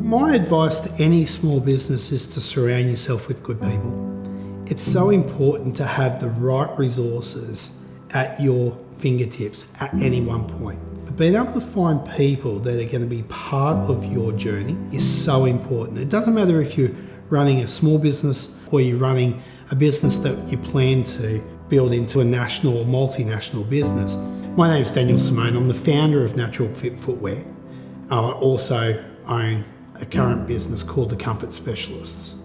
My advice to any small business is to surround yourself with good people. It's so important to have the right resources at your fingertips at any one point. But being able to find people that are going to be part of your journey is so important. It doesn't matter if you're running a small business or you're running a business that you plan to build into a national or multinational business. My name's Daniel Simone. I'm the founder of Natural Fit Footwear. I also own a current business called the Comfort Specialists.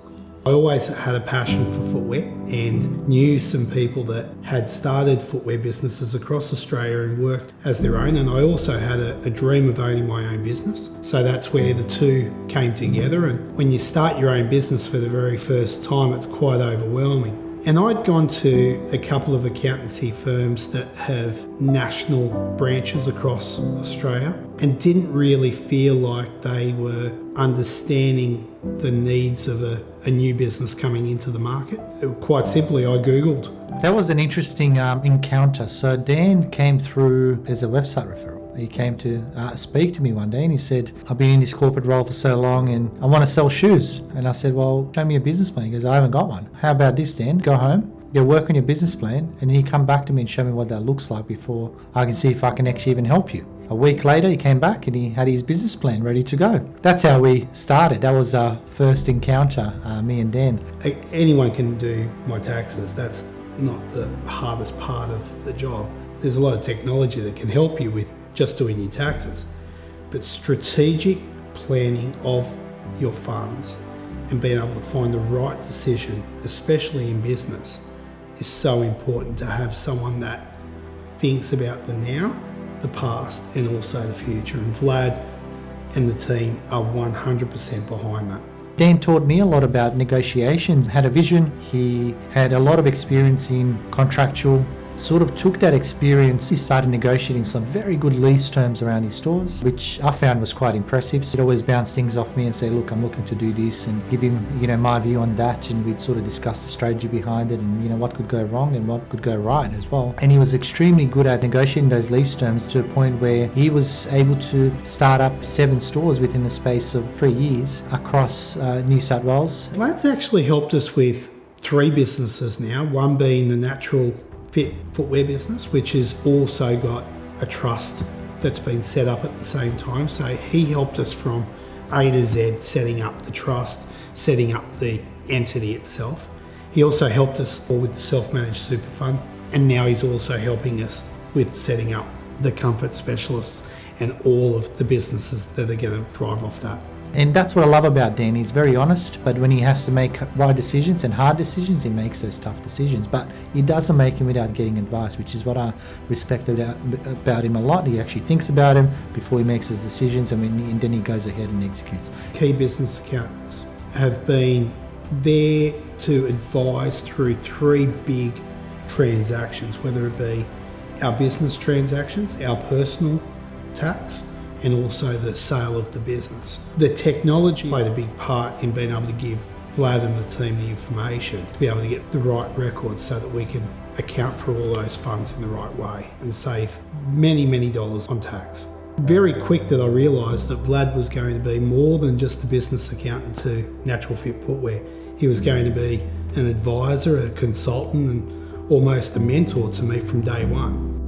I always had a passion for footwear and knew some people that had started footwear businesses across Australia and worked as their own, and I also had a dream of owning my own business. So that's where the two came together, and when you start your own business for the very first time, it's quite overwhelming. And I'd gone to a couple of accountancy firms that have national branches across Australia and didn't really feel like they were understanding the needs of a new business coming into the market. Quite simply, I Googled. That was an interesting encounter. So Dan came through as a website referral. He came to speak to me one day and he said, I've been in this corporate role for so long and I want to sell shoes. And I said, well, show me your business plan. He goes, I haven't got one. How about this, Dan? Go home, go work on your business plan, and then you come back to me and show me what that looks like before I can see if I can actually even help you. A week later, he came back and he had his business plan ready to go. That's how we started. That was our first encounter, me and Dan. Anyone can do my taxes. That's not the hardest part of the job. There's a lot of technology that can help you with just doing your taxes. But strategic planning of your funds and being able to find the right decision, especially in business, is so important to have someone that thinks about the now, the past, and also the future. And Vlad and the team are 100% behind that. Dan taught me a lot about negotiations, had a vision. He had a lot of experience in contractual, sort of took that experience. He started negotiating some very good lease terms around his stores, which I found was quite impressive. So he'd always bounce things off me and say, look, I'm looking to do this, and give him, my view on that. And we'd sort of discuss the strategy behind it and, what could go wrong and what could go right as well. And he was extremely good at negotiating those lease terms to a point where he was able to start up 7 stores within the space of 3 years across New South Wales. Vlad's actually helped us with 3 businesses now, one being the Natural Fit Footwear business, which has also got a trust that's been set up at the same time. So he helped us from A to Z, setting up the trust, setting up the entity itself. He also helped us with the self-managed super fund, and now he's also helping us with setting up the Comfort Specialists and all of the businesses that are going to drive off that. And that's what I love about Dan. He's very honest, but when he has to make right decisions and hard decisions, he makes those tough decisions. But he doesn't make them without getting advice, which is what I respect about him a lot. He actually thinks about him before he makes his decisions, and then he goes ahead and executes. Key business accountants have been there to advise through 3 big transactions, whether it be our business transactions, our personal tax, and also the sale of the business. The technology played a big part in being able to give Vlad and the team the information to be able to get the right records so that we can account for all those funds in the right way and save many, many dollars on tax. Very quick that I realised that Vlad was going to be more than just a business accountant to Natural Fit Footwear. He was going to be an advisor, a consultant, and almost a mentor to me from day one.